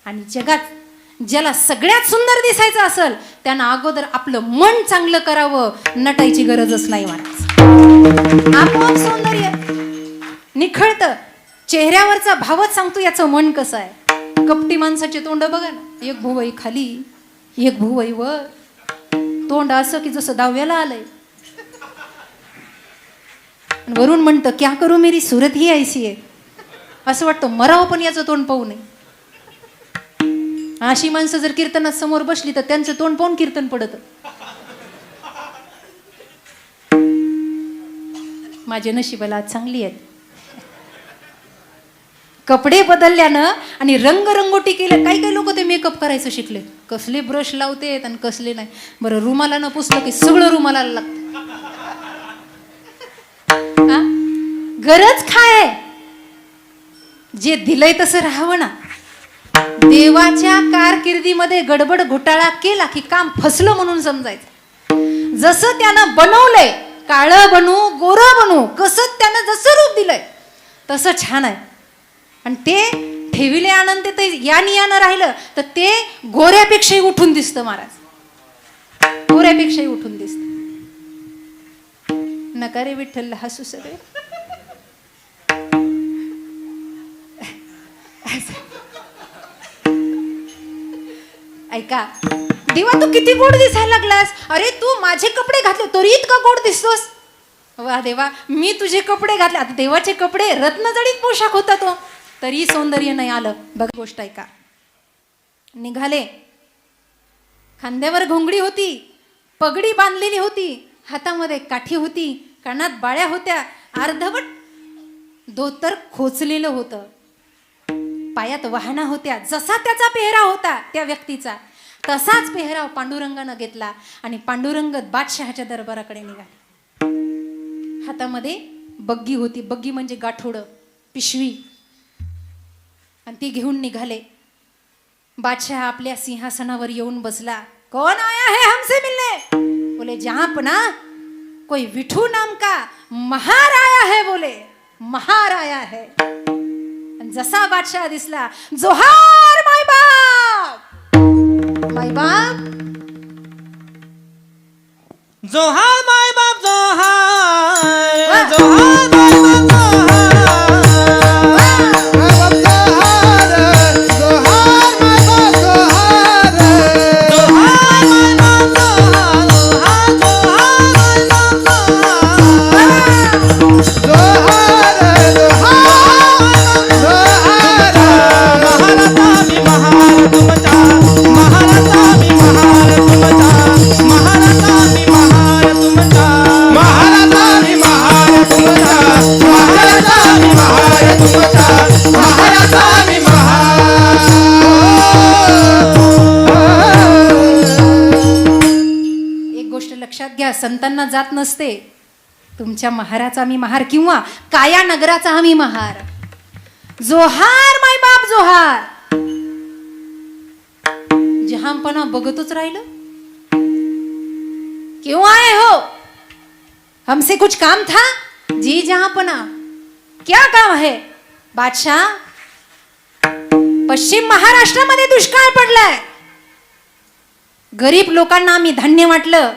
आणि जगात ज्याला सगळ्यात सुंदर दिसायचं असेल त्यानं अगोदर आपलं मन चांगलं करावं, नटायची गरजच नाही महाराज. आपोआप सौंदर्य निखळतं. चेहऱ्यावरचा भावच सांगतो याचं मन कसं आहे. कपटी माणसाचे तोंड बघा ना, एक भुवई खाली, एक भुवई वर, तोंड असं की जसं दहाव्याला आलंय. वरून म्हणतं, क्या करू मेरी सूरत ही ऐसी आहे. असं वाटतं मरावं पण याचं तोंड पाहू नये. अशी माणसं जर कीर्तनात समोर बसली तर त्यांचं तोंड पाहून कीर्तन पडत. माझे नशिबाला चांगली आहेत. कपडे बदलल्यानं आणि रंगरंगोटी केलं. काही काही लोक ते मेकअप करायचं शिकले, कसले ब्रश लावतेत आणि कसले नाही. बरं, रुमाला न पुसलं की सगळं रुमाला लागतं. गरज काय, जे दिलंय तसं राहावं ना. देवाच्या कारकिर्दीमध्ये गडबड घोटाळा केला की काम फसलं म्हणून समजायचं. जसं त्यानं बनवलंय, काळं बनू गोरं बनू, कसं त्यानं जसं रूप दिलंय तसं छान आहे. आणि ते ठेविले आनंद ते या नियानं राहिलं तर ते गोऱ्यापेक्षाही उठून दिसतं महाराज, गोऱ्यापेक्षाही उठून दिसतं. नका रे विठ्ठल हसू सगळे. ऐका, देवा तू किती गोड दिसायला लागलास. अरे तू माझे कपडे घातले तरी इतका गोड दिसतोस. वा देवा, मी तुझे कपडे घातले. आता देवाचे कपडे रत्नजडीत पोशाख होता तो, तरी सौंदर्य नाही आलं. बघ गोष्ट ऐका. निघाले, खांद्यावर घोंगडी होती, पगडी बांधलेली होती, हातामध्ये काठी होती, कानात बाळ्या होत्या अर्धवट धोतर खोचलेलं होतं, पायात वाहना होत्या. जसा त्याचा पेहराव होता त्या व्यक्तीचा तसाच पेहराव पांडुरंगानं घेतला आणि पांडुरंग बादशहाच्या दरबाराकडे निघाले. हातामध्ये बग्गी होती, बग्गी म्हणजे गाठोडं, पिशवी, आणि ती घेऊन निघाले. बादशाह आपल्या सिंहासनावर येऊन बसला. कौन आया है हमसे मिलने? बोले जहांपना कोई विठू नाम का महार आया है. बोले महार आया है. आणि जसा बादशाह दिसला, जोहार माय बाप, माय बाप. जोहार माय बाप जोहार, वा. जोहार माय बाप संतांना जात नसते. तुमच्या महाराचा मी महार किंवा काया नगराचा आम्ही महार. जोहार माय बाप जोहार. जहांपना बघतच राहिलं. क्यों आए हो? हमसे कुछ काम था? जी जहांपना. क्या काम है? बादशाह, पश्चिम महाराष्ट्रामध्ये दुष्काळ पडलाय. गरीब लोकांना आम्ही धान्य वाटलं,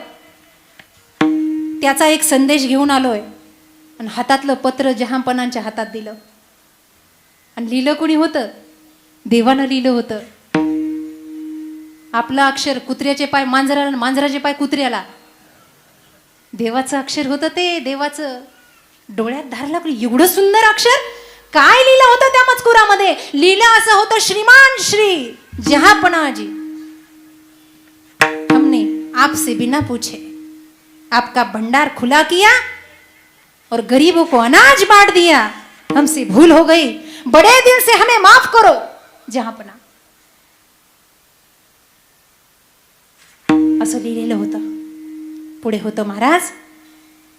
त्याचा एक संदेश घेऊन आलोय. आणि हातातलं पत्र जहांपनांच्या हातात दिलं. आणि लिहिलं कोणी होतं? देवानं लिहिलं होतं. आपलं अक्षर कुत्र्याचे पाय मांजराला, मांजराचे पाय कुत्र्याला. देवाचं अक्षर होतं ते, देवाचं. डोळ्यात धार लागली. एवढं सुंदर अक्षर. काय लिहिलं होतं त्या मजकुरामध्ये? लिहिलं असं होतं, श्रीमान श्री जहांपनाजी, हमने आपसे बिना पूछे आपका भंडार खुला किया और गरीबों को अनाज बांट दिया. हमसे भूल हो गई, बड़े दिल से हमें माफ करो जहांपना. असं लिहिलेलं होतं. पुढे होतं, महाराज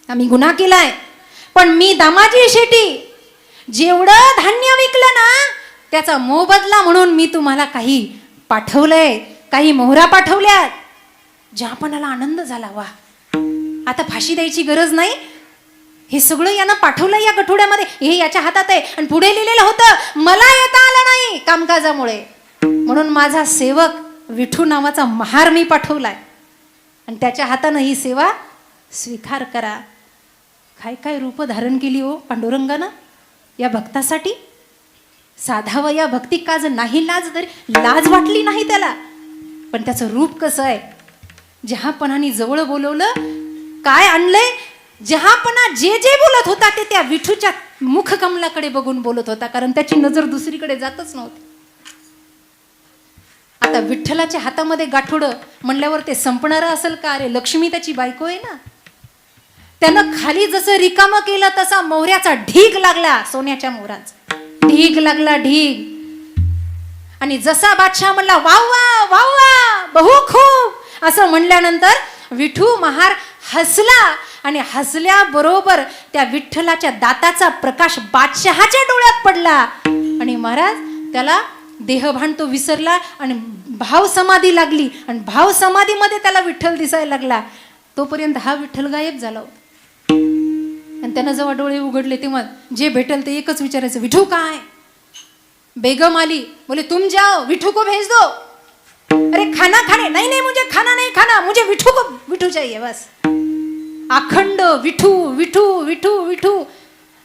आम्ही गुन्हा केलाय, पण मी दामाजी शेट्टी जेवढं धान्य विकलं ना त्याचा मोबदला म्हणून मी तुम्हाला काही पाठवलंय, काही मोहरा पाठवल्यात. जहांपनाला आनंद झाला. वा, आता फाशी द्यायची गरज नाही. हे सगळं यानं पाठवलं या गठोड्यामध्ये, हे याच्या हातात आहे. आणि पुढे लिहिलेलं होतं, मला येता आलं नाही कामकाजामुळे, म्हणून माझा सेवक विठू नावाचा महार मी पाठवलाय आणि त्याच्या हातानं ही सेवा स्वीकार करा. काय काय रूप धारण केली हो पांडुरंगानं या भक्तासाठी. साधावं या भक्ती काज नाही लाज, तरी लाज वाटली नाही त्याला. पण त्याचं रूप कसं आहे. जहांपनाने जवळ बोलवलं. काय आणलंय? जहांपना जे जे बोलत होता ते त्या विठूच्या मुखकमलाकडे बघून बोलत होता, कारण त्याची नजर दुसरीकडे जातच नव्हती. आता विठ्ठलाच्या हातामध्ये गाठोडं म्हणल्यावर ते संपणारं असेल का? अरे लक्ष्मी त्याची बायको आहे ना. त्यानं खाली जसं रिकामं केलं तसा मोहऱ्याचा ढीग लागला, सोन्याच्या मोहराचा ढीग लागला, ढीग. आणि जसा बादशाह म्हणला वाव्वा वाव्वा बहु खूप असं म्हणल्यानंतर विठू महार हसला. आणि हसल्याबरोबर त्या विठ्ठलाच्या दाताचा प्रकाश बादशहाच्या डोळ्यात पडला. आणि महाराज त्याला देहभान तो विसरला आणि भाव समाधी लागली. आणि भाव समाधीमध्ये त्याला विठ्ठल दिसायला लागला. तोपर्यंत हा विठ्ठल गायब झाला होता. आणि त्यानं जेव्हा डोळे उघडले तेव्हा जे भेटल ते एकच विचारायचं, विठू काय? बेगम आली. बोले तुम जाओ, विठू को भेज दो. अरे खाना खाने, नहीं नहीं मुझे खाना नहीं खाना, मुझे विठू को, विठू चाहिए बस. अखंड विठू विठू विठू विठू.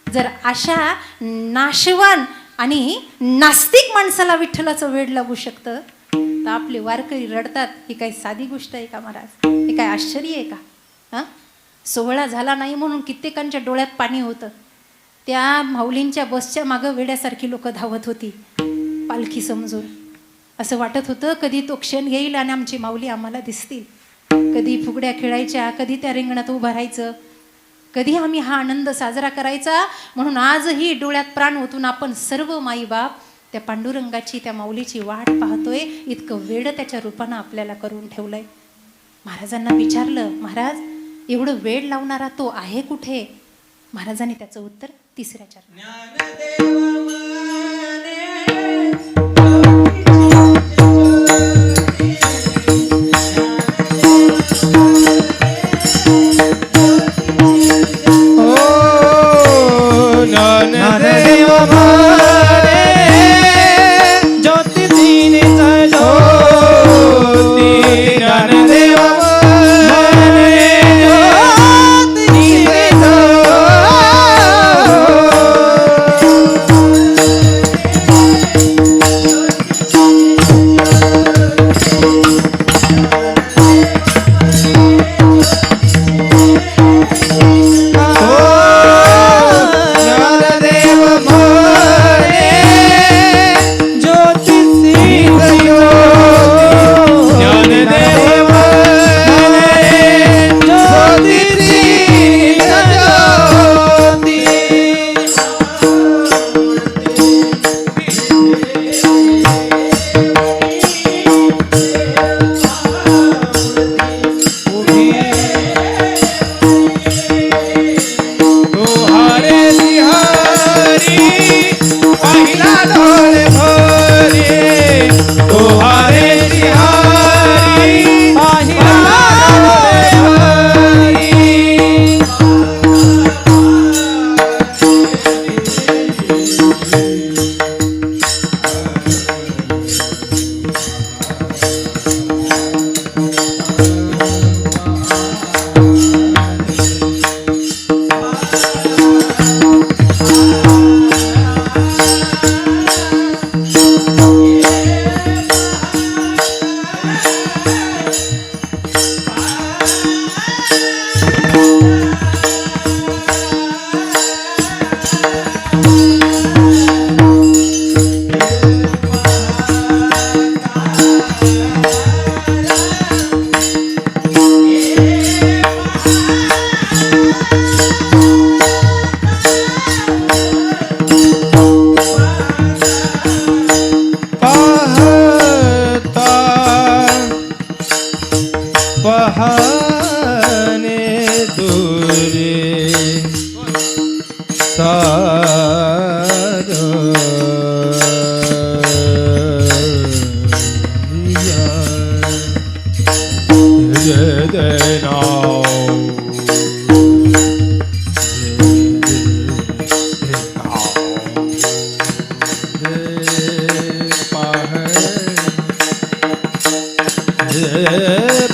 जर अशा नाशवान आणि नास्तिक माणसाला विठ्ठलाचं वेड लागू शकतं तर आपले वारकरी रडतात. ही काही साधी गोष्ट आहे का महाराज? हे काय आश्चर्य आहे का? हां, सोहळा झाला नाही म्हणून कित्येकांच्या डोळ्यात पाणी होतं. त्या माऊलींच्या बसच्या मागं वेड्यासारखी लोक धावत होती पालखी समजून. असं वाटत होतं कधी तो क्षण येईल आणि आमची माऊली आम्हाला दिसतील. कधी फुगड्या खेळायच्या, कधी त्या रिंगणात उभं राहायचं, कधी आम्ही हा आनंद साजरा करायचा. म्हणून आजही डोळ्यात प्राण ओतून आपण सर्व माईबाप त्या पांडुरंगाची, त्या माऊलीची वाट पाहतोय. इतकं वेड त्याच्या रूपानं आपल्याला करून ठेवलंय. महाराजांना विचारलं, महाराज एवढं वेड लावणारा तो आहे कुठे? महाराजांनी त्याचं उत्तर तिसऱ्या चरणात. ज्ञानदेव म्हणे ज्योती तिनेच ज्योती. ज्ञानदेव म्हणे ज्योती तिनेच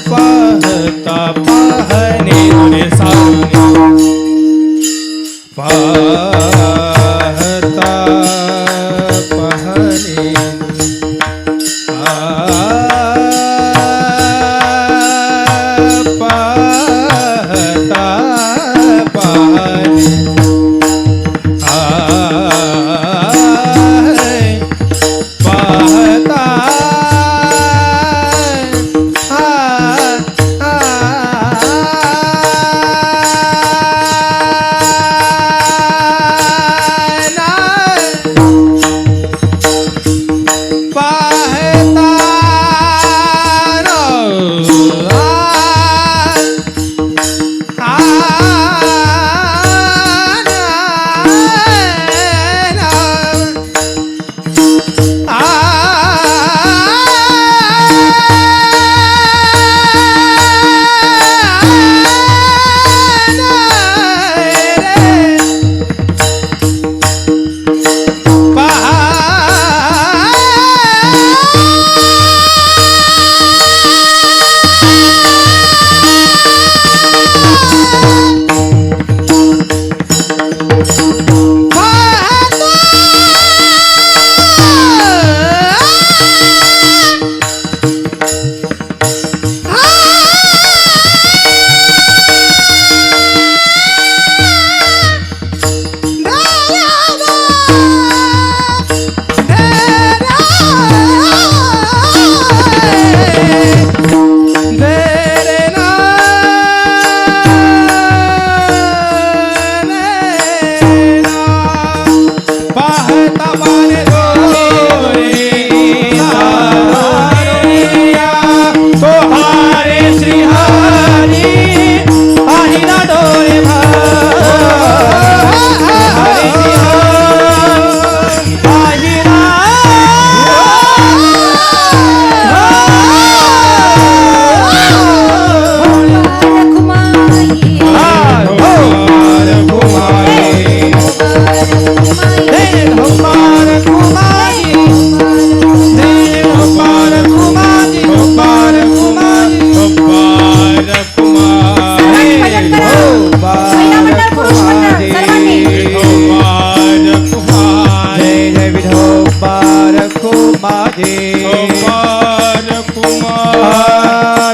पाहता पाहणे तुझे सावने पाहता पाहणे पाहता पाहणे पाहता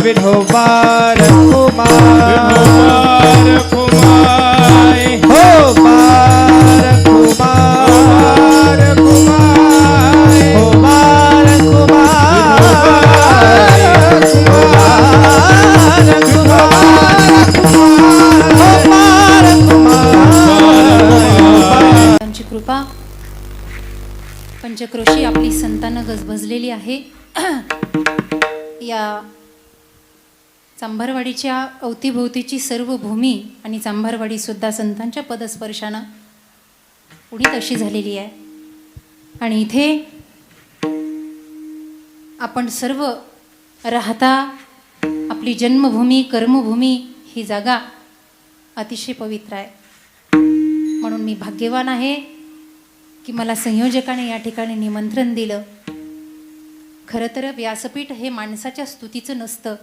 विठोबार कुमार कुमार हो बार कुमार हो बार कुमार त्यांची कृपा पंचक्रोशी आपली संतानं गजबजलेली आहे. या चांभारवाडीच्या अवतीभोवतीची सर्व भूमी आणि चांभारवाडी सुद्धा संतांच्या पदस्पर्शानं पुढीत अशी झालेली आहे. आणि इथे आपण सर्व राहता आपली जन्मभूमी कर्मभूमी ही जागा अतिशय पवित्र आहे. म्हणून मी भाग्यवान आहे की मला संयोजकाने या ठिकाणी निमंत्रण दिलं. खरं तर व्यासपीठ हे माणसाच्या स्तुतीचं नसतं,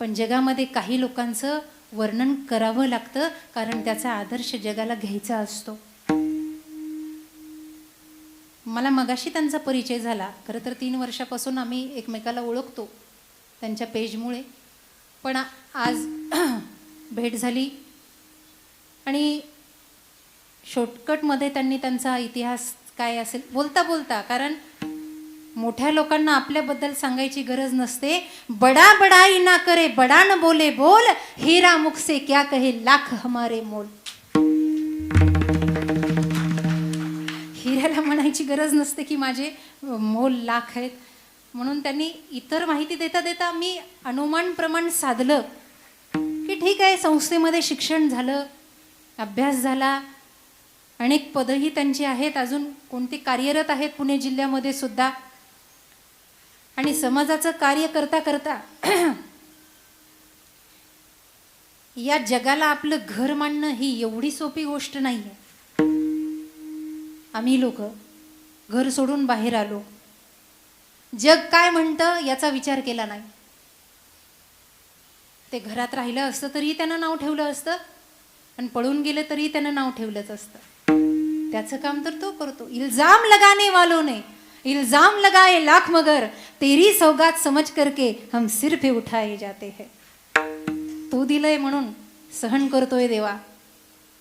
पण जगामध्ये काही लोकांचं वर्णन करावं लागतं, कारण त्याचा आदर्श जगाला घ्यायचा असतो. मला मगाशी त्यांचा परिचय झाला. खरं तर 3 वर्षापासून आम्ही एकमेकाला ओळखतो त्यांच्या पेजमुळे, पण आज भेट झाली आणि शॉर्टकटमध्ये त्यांनी त्यांचा इतिहास काय असेल बोलता बोलता, कारण मोठ्या लोकांना आपल्याबद्दल सांगायची गरज नसते. बडा बडाई ना करे बडा न बोले बोल, हीरा मुख से क्या कहे लाख हमारे मोल. हिऱ्याला म्हणायची गरज नसते की माझे मोल लाख आहेत. म्हणून त्यांनी इतर माहिती देता देता मी अनुमान प्रमाण साधलं की ठीक आहे, संस्थेमध्ये शिक्षण झालं, अभ्यास झाला, अनेक पदही त्यांची आहेत, अजून कोणती कार्यरत आहेत पुणे जिल्ह्यामध्ये सुद्धा. आणि समाजाचं कार्य करता करता या जगाला आपलं घर मानणं ही एवढी सोपी गोष्ट नाही आहे. आम्ही लोक घर सोडून बाहेर आलो, जग काय म्हणतं याचा विचार केला नाही. ते घरात राहिलं असतं तरी त्यानं नाव ठेवलं असतं, आणि पळून गेले तरी त्यानं नाव ठेवलंच असतं. त्याचं काम तर तो करतो. इल्जाम लगाने वालों ने इल्जाम लगाए लाख, मगर तेरी सौगात समझ करके हम सिर पे उठाए जाते हैं. तू दिलंय म्हणून सहन करतोय देवा,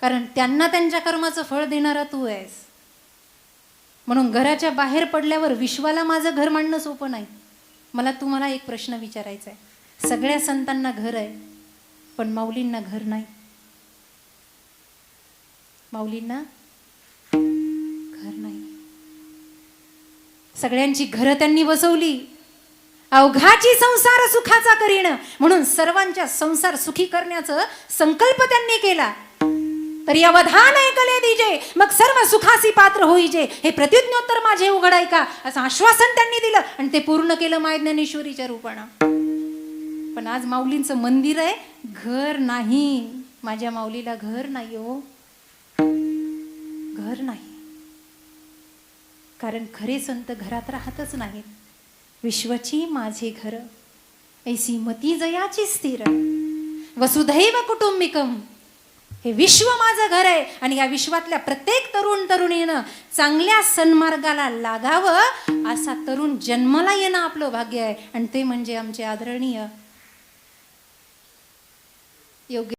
कारण त्यांना त्यांच्या कर्माचं फळ देणारा तू आहेस. म्हणून घराच्या बाहेर पडल्यावर विश्वाला माझं घर मांडणं सोपं नाही. मला तुम्हाला एक प्रश्न विचारायचा आहे. सगळ्या संतांना घर आहे, पण माऊलींना घर नाही. माऊलींना घर नाही. सगळ्यांची घरं त्यांनी बसवली. अवघाची संसार सुखाचा करीण, म्हणून सर्वांच्या संसार सुखी करण्याचा संकल्प त्यांनी केला. तरी अवधान ऐकले दीजे, मग सर्व सुखासी पात्र होईजे, हे प्रत्युज्ञोत्तर माझे उघड ऐका, असं आश्वासन त्यांनी दिलं आणि ते पूर्ण केलं माय ज्ञानेश्वरीच्या रूपानं. पण आज माऊलींचं मंदिर आहे, घर नाही. माझ्या माऊलीला घर नाही हो, घर नाही. कारण खरे संत घरात राहतच नाहीत. विश्वाची माझे घर ऐसी मती जयाची स्थिर, वसुधैव कुटुंबिकम, हे विश्व माझं घर आहे. आणि या विश्वातल्या प्रत्येक तरुण तरुणीनं चांगल्या सन्मार्गाला लागावं, असा तरुण जन्माला येणं आपलं भाग्य आहे. आणि ते म्हणजे आमचे आदरणीय योग्य